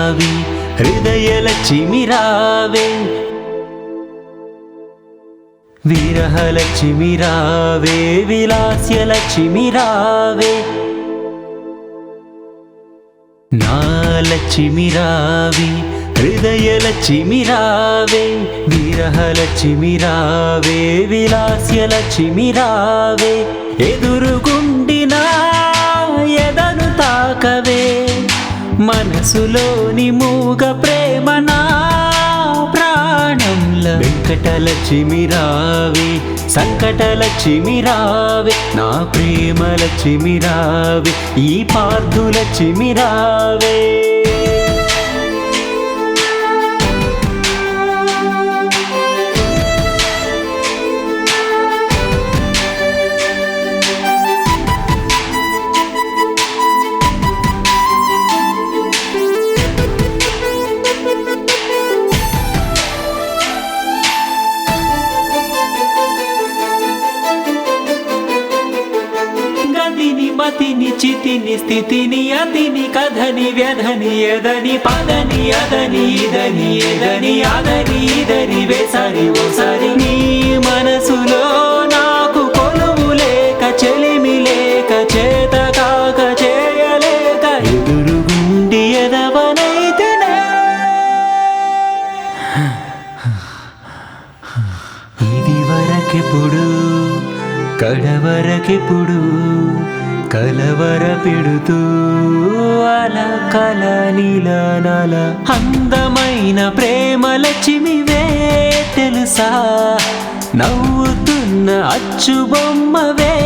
రావి హృదయలక్ష్మి రావే విరహలక్ష్మి రావే విలాస్యలక్ష్మి రావే నా లక్ష్మి రావి హృదయలక్ష్మి రావే విరహలక్ష్మి రావే విలాస్యలక్ష్మి రావే ఎదురుగుండిన ఎదను తాకవే మనసులోని మూగ ప్రేమ నా ప్రాణంలో వెంకటలక్ష్మి రావే సంకటలక్ష్మి రావే నా ప్రేమలక్ష్మి రావే ఈ పార్థులక్ష్మి రావే మతిని చితిని స్థితిని అతిని కథని వ్యధని ఎదని పదని అదని ఇదని ఎదని అదని ఇదని వేసరి ఓసరి నీ మనసులో నాకు కొలువు లేక చెలిమి లేక చేత కాక చేయలేక ఎదురుగుండి ఎదవనైతేనే ఇది వరకెప్పుడు కడవరకెప్పుడు కలవర పెడుతూ అలా కల నీలనల అందమైన ప్రేమలక్ష్మివే తెలుసా నవ్వుతున్న అచ్చు బొమ్మవే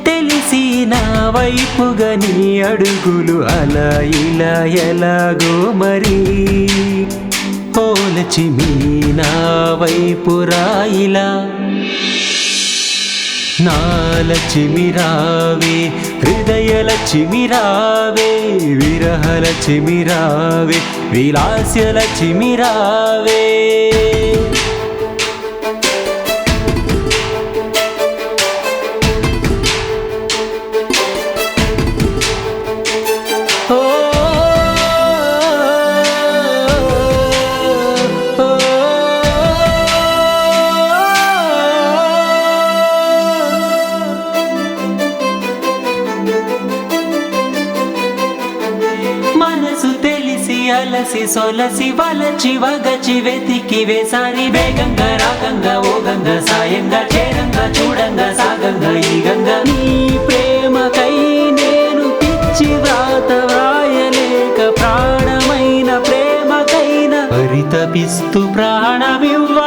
తెలిసి నా వైపుగా నీ అడుగులు అలా ఇలా ఎలాగో మరి ఓ లక్ష్మి నా వైపు రాయిలా నా లక్ష్మి రావే హృదయలక్ష్మి రావే విరహలక్ష్మి రావే విలాస్యలక్ష్మి రావే అలసి సొలసి వలచి వగచి వెతికి వేసారి వేగంగా రాగంగా ఓ గంగా సాయంగా చేరంగా చూడంగా సాగంగా ఈ గంగా నీ ప్రేమకై నేను పిచ్చి వ్రాత వ్రాయలేక ప్రాణమైన ప్రేమకైనా పరితపిస్తూ ప్రాణమివ్వ